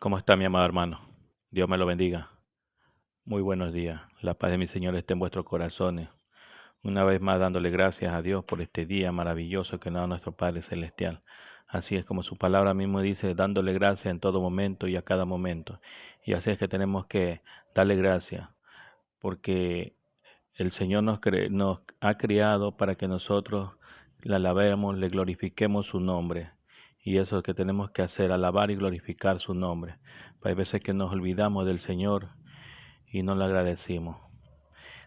¿Cómo está mi amado hermano? Dios me lo bendiga. Muy buenos días. La paz de mi Señor esté en vuestros corazones. Una vez más dándole gracias a Dios por este día maravilloso que nos da nuestro Padre Celestial. Así es como su palabra mismo dice, dándole gracias en todo momento y a cada momento. Y así es que tenemos que darle gracias, porque el Señor nos ha criado para que nosotros le alabemos, le glorifiquemos su nombre. Y eso es lo que tenemos que hacer, alabar y glorificar su nombre. Hay veces que nos olvidamos del Señor y no le agradecimos.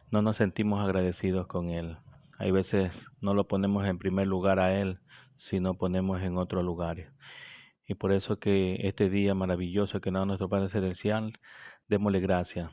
No nos sentimos agradecidos con Él. Hay veces no lo ponemos en primer lugar a Él, sino ponemos en otros lugares. Y por eso que este día maravilloso que nos da nuestro Padre Celestial, démosle gracias.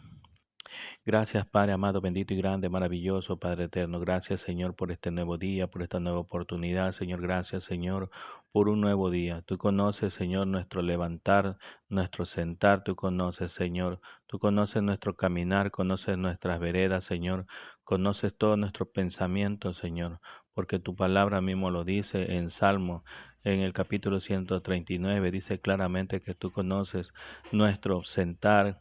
Gracias, Padre amado, bendito y grande, maravilloso, Padre eterno. Gracias, Señor, por este nuevo día, por esta nueva oportunidad. Señor, gracias, Señor, por un nuevo día. Tú conoces, Señor, nuestro levantar, nuestro sentar. Tú conoces, Señor. Tú conoces nuestro caminar, conoces nuestras veredas, Señor. Conoces todos nuestros pensamientos, Señor, porque tu palabra mismo lo dice en Salmo. En el capítulo 139 dice claramente que tú conoces nuestro sentar,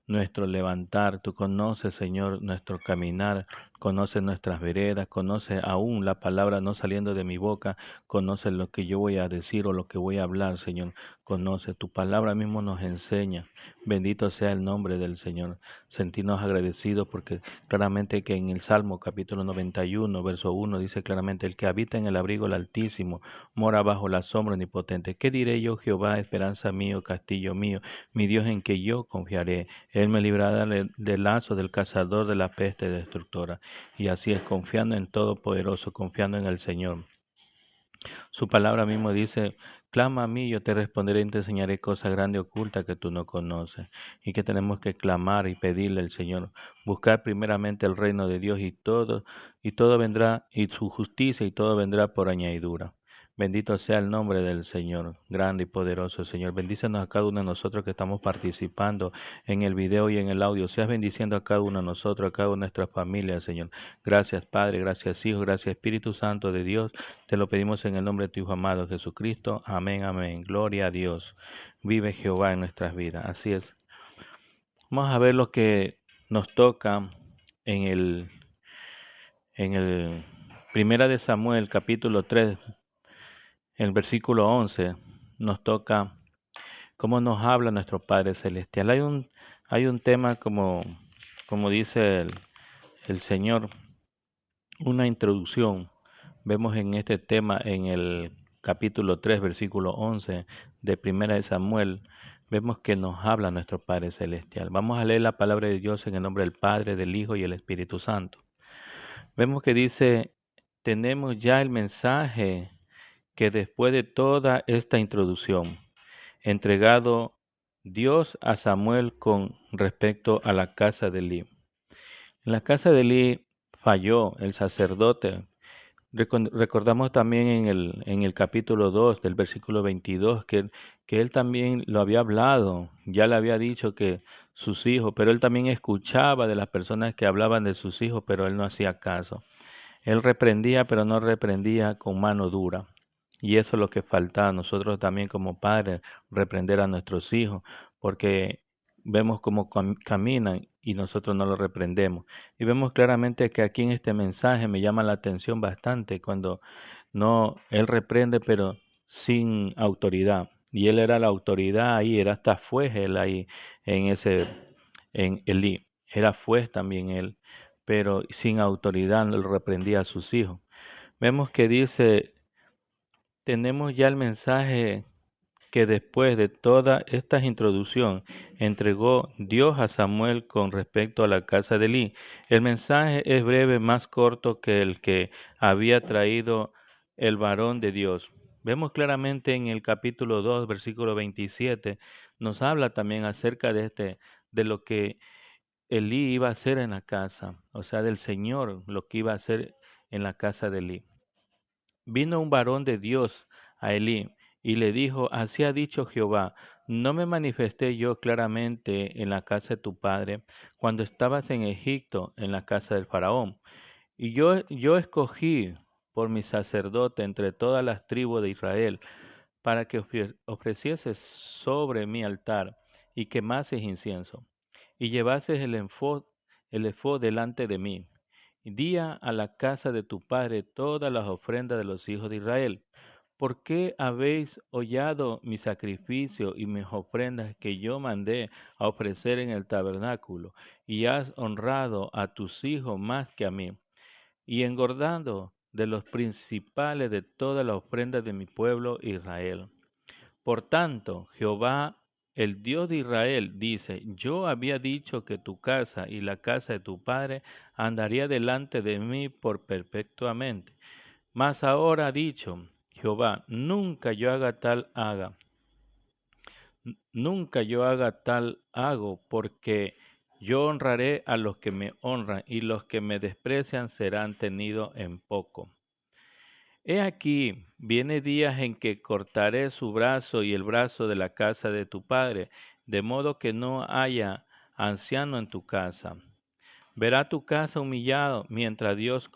nuestro levantar. Tú conoces, Señor, nuestro caminar, conoces nuestras veredas, conoces aún la palabra no saliendo de mi boca, conoces lo que yo voy a decir o lo que voy a hablar, Señor. Conoce, tu palabra mismo nos enseña. Bendito sea el nombre del Señor. Sentirnos agradecidos porque claramente que en el Salmo capítulo 91, verso 1 dice claramente, el que habita en el abrigo del Altísimo mora bajo la sombra omnipotente. ¿Qué diré yo, Jehová, esperanza mío, castillo mío, mi Dios en que yo confiaré? Él me librará del lazo del cazador, de la peste destructora. Y así es, confiando en Todopoderoso, confiando en el Señor. Su palabra mismo dice, clama a mí, yo te responderé y te enseñaré cosas grandes y ocultas que tú no conoces. Y que tenemos que clamar y pedirle al Señor. Buscar primeramente el reino de Dios y todo vendrá, y su justicia y todo vendrá por añadidura. Bendito sea el nombre del Señor, grande y poderoso Señor. Bendícenos a cada uno de nosotros que estamos participando en el video y en el audio. Seas bendiciendo a cada uno de nosotros, a cada una de nuestras familias, Señor. Gracias, Padre, gracias, Hijo, gracias, Espíritu Santo de Dios. Te lo pedimos en el nombre de tu Hijo amado Jesucristo. Amén, amén. Gloria a Dios. Vive Jehová en nuestras vidas. Así es. Vamos a ver lo que nos toca en el Primera de Samuel, capítulo 3, el versículo 11. Nos toca cómo nos habla nuestro Padre Celestial. Hay un tema como dice el Señor, una introducción. Vemos en este tema en el capítulo 3, versículo 11 de Primera de Samuel, vemos que nos habla nuestro Padre Celestial. Vamos a leer la palabra de Dios en el nombre del Padre, del Hijo y el Espíritu Santo. Vemos que dice, tenemos ya el mensaje que después de toda esta introducción, entregado Dios a Samuel con respecto a la casa de Elí. En la casa de Elí falló el sacerdote. Recordamos también en el capítulo 2 del versículo 22 que él también lo había hablado, ya le había dicho que sus hijos, pero él también escuchaba de las personas que hablaban de sus hijos, pero él no hacía caso. Él reprendía, pero no reprendía con mano dura. Y eso es lo que falta a nosotros también como padres, reprender a nuestros hijos, porque vemos cómo caminan y nosotros no lo reprendemos. Y vemos claramente que aquí en este mensaje me llama la atención bastante cuando no, él reprende, pero sin autoridad. Y él era la autoridad ahí, era hasta juez él ahí en Elí. Era juez también él, pero sin autoridad él reprendía a sus hijos. Vemos que dice, tenemos ya el mensaje que después de toda esta introducción entregó Dios a Samuel con respecto a la casa de Elí. El mensaje es breve, más corto que el que había traído el varón de Dios. Vemos claramente en el capítulo 2, versículo 27, nos habla también acerca de lo que Elí iba a hacer en la casa, o sea, del Señor, lo que iba a hacer en la casa de Elí. Vino un varón de Dios a Elí y le dijo, así ha dicho Jehová, ¿no me manifesté yo claramente en la casa de tu padre cuando estabas en Egipto, en la casa del faraón? Y yo escogí por mi sacerdote entre todas las tribus de Israel para que ofrecieses sobre mi altar y quemases incienso, y llevases el efod delante de mí. Di a la casa de tu padre todas las ofrendas de los hijos de Israel. ¿Por qué habéis hollado mi sacrificio y mis ofrendas que yo mandé a ofrecer en el tabernáculo, y has honrado a tus hijos más que a mí, y engordado de los principales de todas las ofrendas de mi pueblo Israel? Por tanto, Jehová, el Dios de Israel, dice: Yo había dicho que tu casa y la casa de tu padre andaría delante de mí por perpetuamente. Mas ahora ha dicho Jehová: nunca yo haga tal hago, porque yo honraré a los que me honran, y los que me desprecian serán tenidos en poco. He aquí, viene días en que cortaré su brazo y el brazo de la casa de tu padre, de modo que no haya anciano en tu casa. Verá tu casa humillado, mientras Dios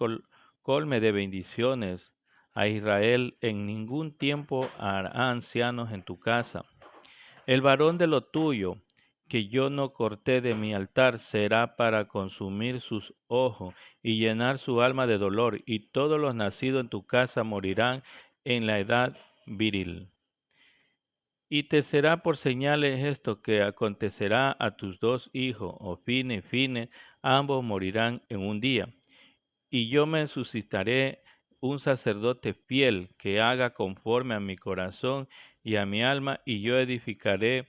colme de bendiciones a Israel. En ningún tiempo hará ancianos en tu casa. El varón de lo tuyo, que yo no corté de mi altar, será para consumir sus ojos y llenar su alma de dolor, y todos los nacidos en tu casa morirán en la edad viril. Y te será por señales esto, que acontecerá a tus dos hijos, Ofni y Fines, ambos morirán en un día. Y yo me suscitaré un sacerdote fiel, que haga conforme a mi corazón y a mi alma, y yo edificaré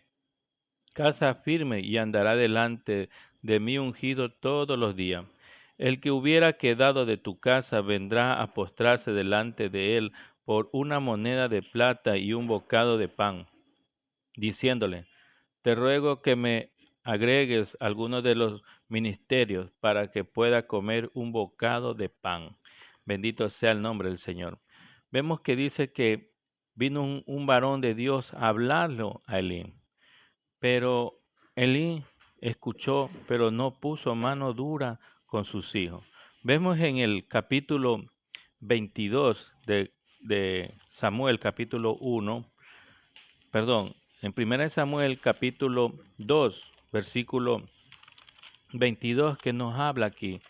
casa firme, y andará delante de mí ungido todos los días. El que hubiera quedado de tu casa vendrá a postrarse delante de él por una moneda de plata y un bocado de pan, diciéndole: Te ruego que me agregues algunos de los ministerios para que pueda comer un bocado de pan. Bendito sea el nombre del Señor. Vemos que dice que vino un varón de Dios a hablarlo a Elí. Pero Elí escuchó, pero no puso mano dura con sus hijos. Vemos en el capítulo 22 de Samuel, capítulo 1, perdón, en 1 Samuel, capítulo 2, versículo 22, que nos habla aquí.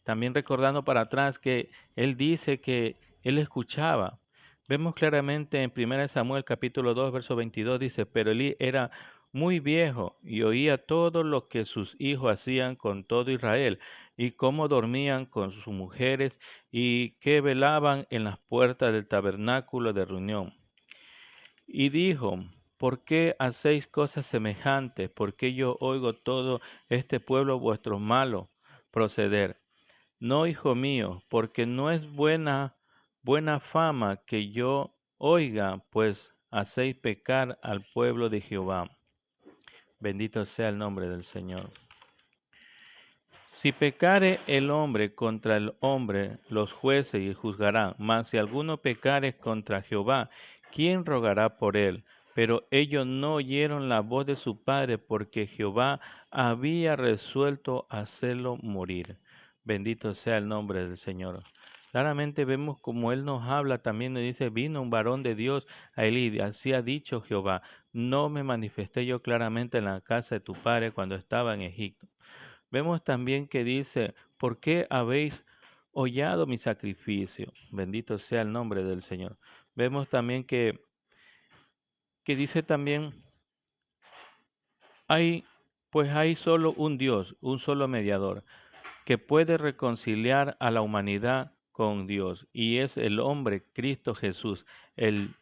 También recordando para atrás que él dice que él escuchaba. Vemos claramente en 1 Samuel capítulo 2, verso 22, dice: Pero Elí era muy viejo y oía todo lo que sus hijos hacían con todo Israel, y cómo dormían con sus mujeres, y que velaban en las puertas del tabernáculo de reunión. Y dijo: ¿Por qué hacéis cosas semejantes? ¿Por qué yo oigo todo este pueblo vuestro malo proceder? No, hijo mío, porque no es buena fama que yo oiga, pues hacéis pecar al pueblo de Jehová. Bendito sea el nombre del Señor. Si pecare el hombre contra el hombre, los jueces juzgarán. Mas si alguno pecare contra Jehová, ¿quién rogará por él? Pero ellos no oyeron la voz de su padre, porque Jehová había resuelto hacerlo morir. Bendito sea el nombre del Señor. Claramente vemos como Él nos habla también, nos dice: vino un varón de Dios a Elí, así ha dicho Jehová: no me manifesté yo claramente en la casa de tu padre cuando estaba en Egipto. Vemos también que dice: ¿por qué habéis hollado mi sacrificio? Bendito sea el nombre del Señor. Vemos también que dice también: hay solo un Dios, un solo mediador, que puede reconciliar a la humanidad con Dios, y es el hombre Cristo Jesús. Él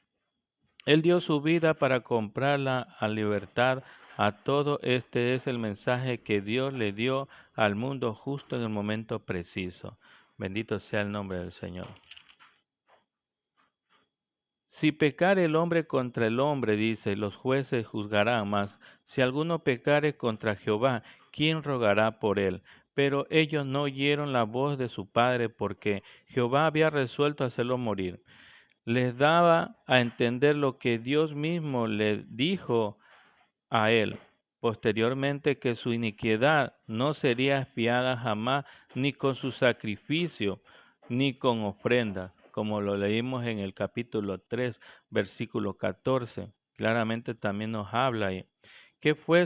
dio su vida para comprarla a libertad a todo. Este es el mensaje que Dios le dio al mundo justo en el momento preciso. Bendito sea el nombre del Señor. Si pecare el hombre contra el hombre, dice, los jueces juzgarán. Mas si alguno pecare contra Jehová, ¿quién rogará por él? Pero ellos no oyeron la voz de su padre, porque Jehová había resuelto hacerlo morir. Les daba a entender lo que Dios mismo le dijo a él posteriormente, que su iniquidad no sería expiada jamás, ni con su sacrificio, ni con ofrenda. como lo leímos en el capítulo 3, versículo 14. Claramente también nos habla ahí. Que fue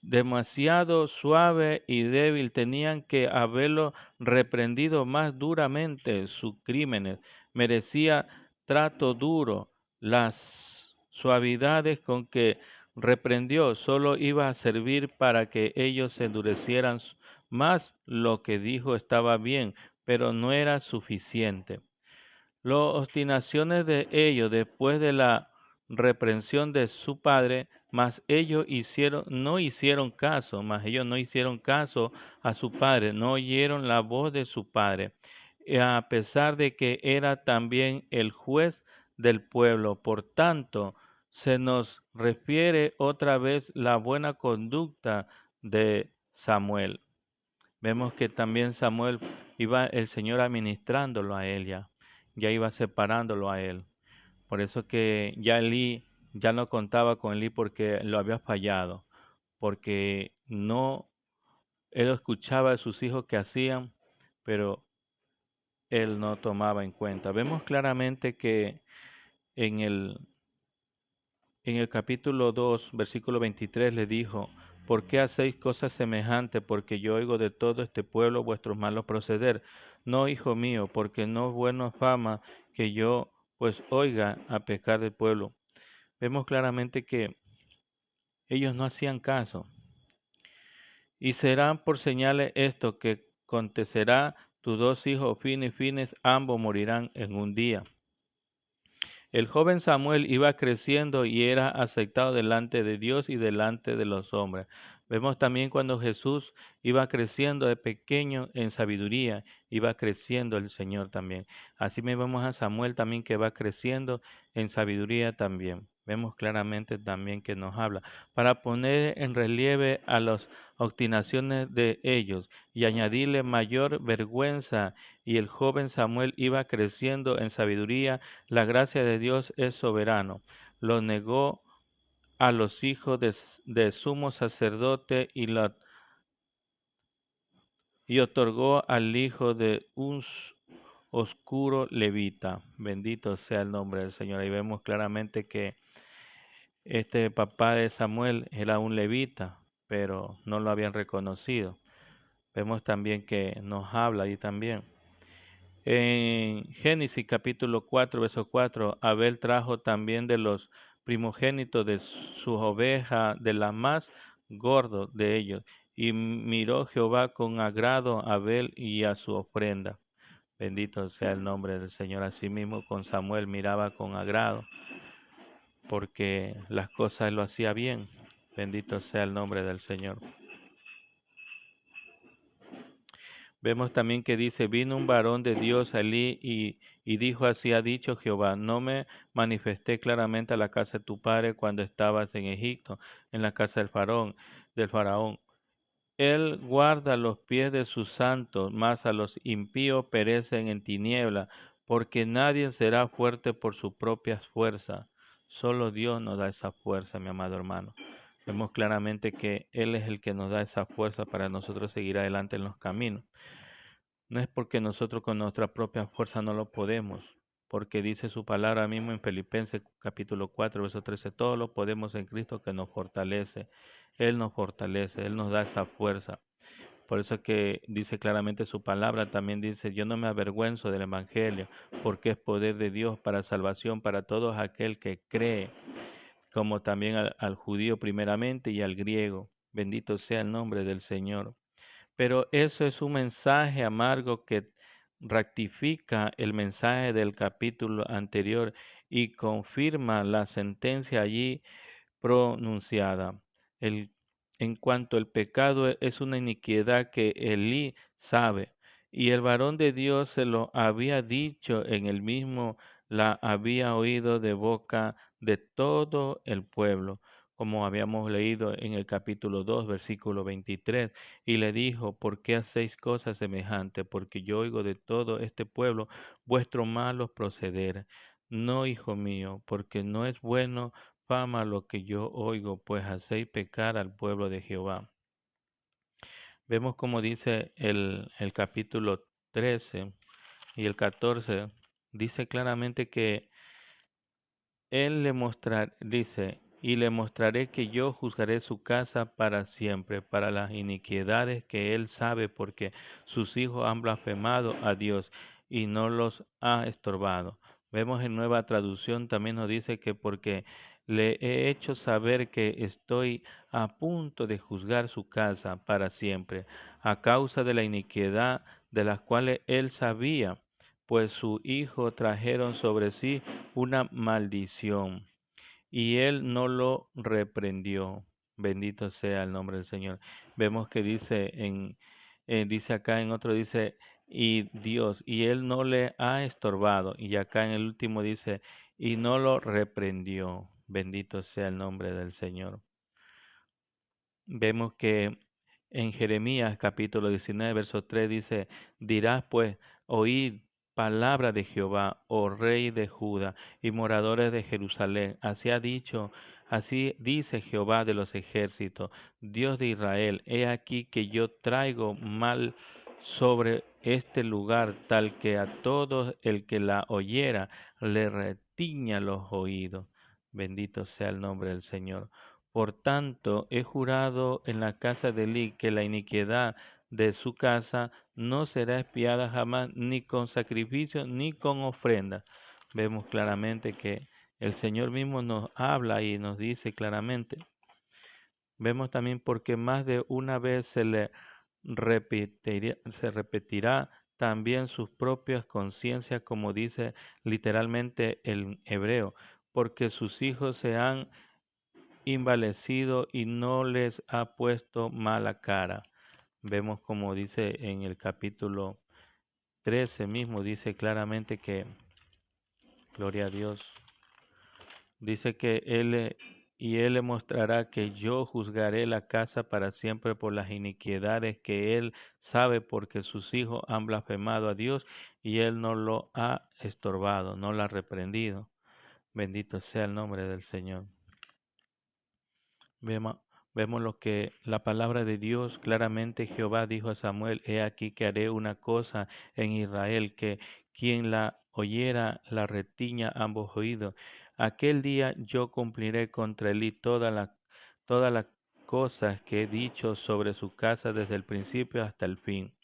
demasiado suave y débil, tenían que haberlo reprendido más duramente. Sus crímenes merecía trato duro. Las suavidades con que reprendió solo iba a servir para que ellos se endurecieran más. Lo que dijo estaba bien, pero no era suficiente. Las obstinaciones de ellos después de la reprensión de su padre, ellos no hicieron caso a su padre, no oyeron la voz de su padre, a pesar de que era también el juez del pueblo. Por tanto, se nos refiere otra vez la buena conducta de Samuel. Vemos que también Samuel iba el Señor administrándolo a él ya iba separándolo a él. Por eso que ya Elí ya no contaba con Elí porque lo había fallado, porque no, él escuchaba a sus hijos que hacían, pero él no tomaba en cuenta. Vemos claramente que en el capítulo 2, versículo 23 le dijo: ¿por qué hacéis cosas semejantes? Porque yo oigo de todo este pueblo vuestros malos proceder. No, hijo mío, porque no es buena fama que yo pues oiga a pecar del pueblo. Vemos claramente que ellos no hacían caso. Y serán por señales esto, que acontecerá tus dos hijos fines, ambos morirán en un día. El joven Samuel iba creciendo y era aceptado delante de Dios y delante de los hombres. Vemos también cuando Jesús iba creciendo de pequeño en sabiduría, iba creciendo el Señor también. Así vemos a Samuel también que va creciendo en sabiduría también. Vemos claramente también que nos habla para poner en relieve a las obstinaciones de ellos y añadirle mayor vergüenza. Y el joven Samuel iba creciendo en sabiduría. La gracia de Dios es soberano. Lo negó a los hijos de sumo sacerdote y otorgó al hijo de un oscuro levita. Bendito sea el nombre del Señor. Ahí vemos claramente que este papá de Samuel era un levita, pero no lo habían reconocido. Vemos también que nos habla ahí también. En Génesis capítulo 4, verso 4, Abel trajo también de los primogénitos de sus ovejas, de la más gordo de ellos, y miró Jehová con agrado a Abel y a su ofrenda. Bendito sea el nombre del Señor. Asimismo con Samuel miraba con agrado, porque las cosas lo hacía bien. Bendito sea el nombre del Señor. Vemos también que dice: vino un varón de Dios a Elí y dijo: así ha dicho Jehová, no me manifesté claramente a la casa de tu padre cuando estabas en Egipto, en la casa del faraón. Él guarda los pies de sus santos, mas a los impíos perecen en tiniebla, porque nadie será fuerte por sus propias fuerzas. Solo Dios nos da esa fuerza, mi amado hermano. Vemos claramente que Él es el que nos da esa fuerza para nosotros seguir adelante en los caminos. No es porque nosotros con nuestra propia fuerza no lo podemos, porque dice su palabra mismo en Filipenses capítulo 4, verso 13, todo lo podemos en Cristo que nos fortalece. Él nos da esa fuerza. Por eso que dice claramente su palabra, también dice: yo no me avergüenzo del Evangelio, porque es poder de Dios para salvación para todos aquel que cree, como también al judío primeramente y al griego. Bendito sea el nombre del Señor. Pero eso es un mensaje amargo que rectifica el mensaje del capítulo anterior y confirma la sentencia allí pronunciada. En cuanto el pecado es una iniquidad que Elí sabe, y el varón de Dios se lo había dicho en el mismo, la había oído de boca de todo el pueblo, como habíamos leído en el capítulo 2, versículo 23, y le dijo: ¿por qué hacéis cosas semejantes? Porque yo oigo de todo este pueblo vuestro malos proceder. No, hijo mío, porque no es bueno fama lo que yo oigo, pues hacéis pecar al pueblo de Jehová. Vemos como dice el capítulo 13 y el 14 dice claramente que él le dice, y le mostraré que yo juzgaré su casa para siempre, para las iniquidades que él sabe, porque sus hijos han blasfemado a Dios y no los ha estorbado. Vemos en Nueva Traducción también nos dice que porque le he hecho saber que estoy a punto de juzgar su casa para siempre, a causa de la iniquidad de las cuales él sabía, pues su hijo trajeron sobre sí una maldición y él no lo reprendió. Bendito sea el nombre del Señor. Vemos que dice acá en otro, dice, y Dios, y él no le ha estorbado. Y acá en el último dice, y no lo reprendió. Bendito sea el nombre del Señor. Vemos que en Jeremías capítulo 19, verso 3 dice, dirás pues, oíd palabra de Jehová, oh rey de Judá y moradores de Jerusalén. Así dice Jehová de los ejércitos, Dios de Israel, he aquí que yo traigo mal sobre este lugar, tal que a todo el que la oyera le retiña los oídos. Bendito sea el nombre del Señor. Por tanto, he jurado en la casa de Eli que la iniquidad de su casa no será expiada jamás, ni con sacrificio, ni con ofrenda. Vemos claramente que el Señor mismo nos habla y nos dice claramente. Vemos también porque más de una vez se repetirá también sus propias conciencias, como dice literalmente el hebreo, porque sus hijos se han invalecido y no les ha puesto mala cara. Vemos como dice en el capítulo 13 mismo, dice claramente que, gloria a Dios, dice que él le mostrará que yo juzgaré la casa para siempre por las iniquidades que él sabe, porque sus hijos han blasfemado a Dios y él no lo ha estorbado, no lo ha reprendido. Bendito sea el nombre del Señor. Vemos, vemos lo que la palabra de Dios claramente Jehová dijo a Samuel, he aquí que haré una cosa en Israel, que quien la oyera la retiña ambos oídos. Aquel día yo cumpliré contra él todas las cosas que he dicho sobre su casa desde el principio hasta el fin.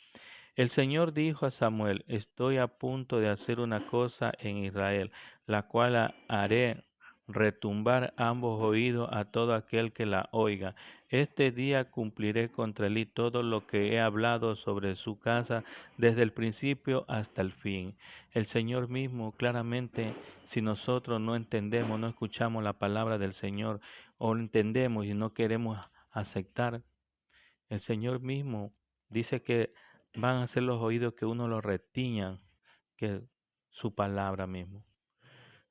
El Señor dijo a Samuel, estoy a punto de hacer una cosa en Israel, la cual haré retumbar ambos oídos a todo aquel que la oiga. Este día cumpliré contra él todo lo que he hablado sobre su casa desde el principio hasta el fin. El Señor mismo claramente, si nosotros no entendemos, no escuchamos la palabra del Señor o entendemos y no queremos aceptar, el Señor mismo dice que van a ser los oídos que uno los retiñan, que su palabra mismo.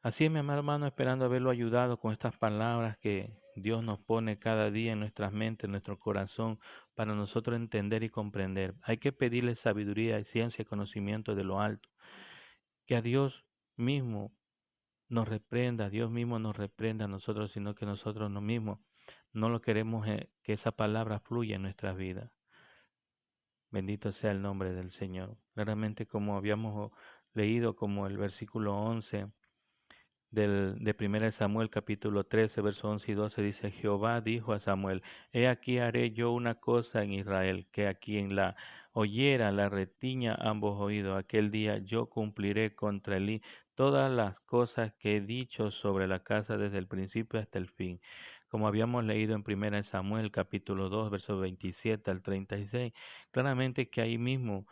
Así es, mi amado hermano, esperando haberlo ayudado con estas palabras que Dios nos pone cada día en nuestras mentes, en nuestro corazón, para nosotros entender y comprender. Hay que pedirle sabiduría y ciencia y conocimiento de lo alto. Que a Dios mismo nos reprenda, Dios mismo nos reprenda a nosotros, sino que nosotros mismos no lo queremos, que esa palabra fluya en nuestras vidas. Bendito sea el nombre del Señor. Claramente, como habíamos leído, como el versículo 11 de 1 Samuel capítulo 13, versos 11 y 12 dice, Jehová dijo a Samuel, he aquí haré yo una cosa en Israel, que a quien la oyera la retiña ambos oídos. Aquel día yo cumpliré contra él todas las cosas que he dicho sobre la casa desde el principio hasta el fin. Como habíamos leído en 1 Samuel capítulo 2, versos 27 al 36, claramente que ahí mismo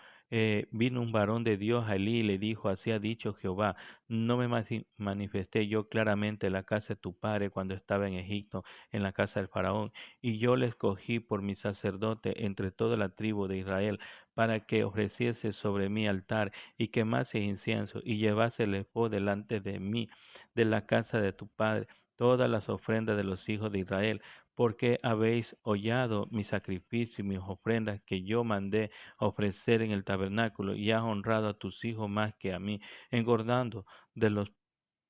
vino un varón de Dios a Elí y le dijo, así ha dicho Jehová, no me manifesté yo claramente en la casa de tu padre cuando estaba en Egipto, en la casa del faraón, y yo le escogí por mi sacerdote entre toda la tribu de Israel, para que ofreciese sobre mi altar y quemase incienso y llevase el efod delante de mí, de la casa de tu padre, todas las ofrendas de los hijos de Israel, porque habéis hollado mi sacrificio y mis ofrendas que yo mandé ofrecer en el tabernáculo, y has honrado a tus hijos más que a mí, engordando de los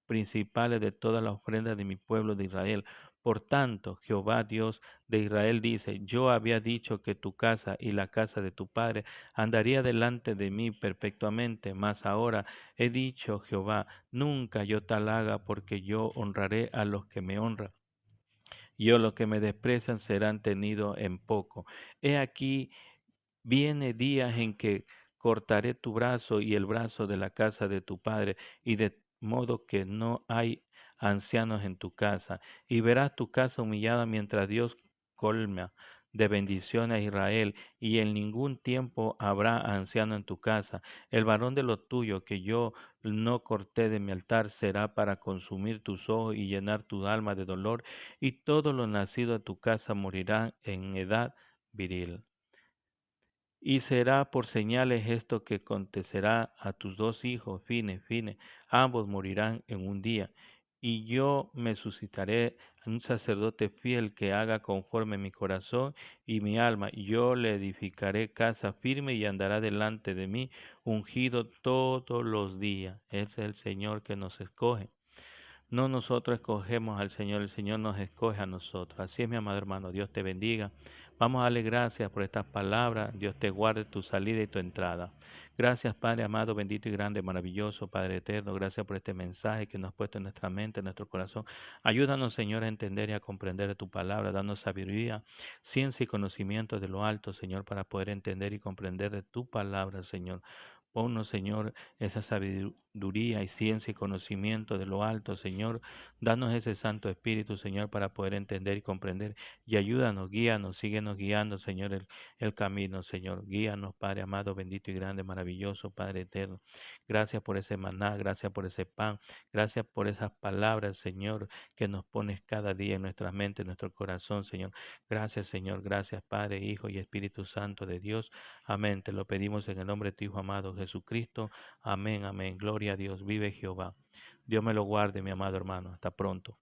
principales de todas las ofrendas de mi pueblo de Israel. Por tanto, Jehová Dios de Israel dice, yo había dicho que tu casa y la casa de tu padre andaría delante de mí perpetuamente, mas ahora he dicho, Jehová, nunca yo tal haga, porque yo honraré a los que me honran. Yo los que me desprecian serán tenidos en poco. He aquí, viene días en que cortaré tu brazo y el brazo de la casa de tu padre, y de modo que no hay ancianos en tu casa. Y verás tu casa humillada mientras Dios colma de bendición a Israel, y en ningún tiempo habrá anciano en tu casa. El varón de lo tuyo que yo no corté de mi altar será para consumir tus ojos y llenar tu alma de dolor, y todos los nacidos de tu casa morirán en edad viril. Y será por señales esto que acontecerá a tus dos hijos, Fines, ambos morirán en un día. Y yo me suscitaré un sacerdote fiel que haga conforme mi corazón y mi alma. Y yo le edificaré casa firme y andará delante de mí ungido todos los días. Es el Señor que nos escoge. No nosotros escogemos al Señor, el Señor nos escoge a nosotros. Así es, mi amado hermano, Dios te bendiga. Vamos a darle gracias por estas palabras. Dios te guarde tu salida y tu entrada. Gracias, Padre amado, bendito y grande, maravilloso, Padre eterno. Gracias por este mensaje que nos has puesto en nuestra mente, en nuestro corazón. Ayúdanos, Señor, a entender y a comprender tu palabra. Danos sabiduría, ciencia y conocimiento de lo alto, Señor, para poder entender y comprender de tu palabra, Señor. Ponnos, Señor, esa sabiduría y ciencia y conocimiento de lo alto, Señor. Danos ese Santo Espíritu, Señor, para poder entender y comprender. Y ayúdanos, guíanos, síguenos guiando, Señor, el camino, Señor. Guíanos, Padre amado, bendito y grande, maravilloso, Padre eterno. Gracias por ese maná, gracias por ese pan, gracias por esas palabras, Señor, que nos pones cada día en nuestra mente, en nuestro corazón, Señor. Gracias, Señor, gracias, Padre, Hijo y Espíritu Santo de Dios. Amén. Te lo pedimos en el nombre de tu Hijo amado Jesucristo. Amén, amén. Gloria a Dios. Vive Jehová. Dios me lo guarde, mi amado hermano. Hasta pronto.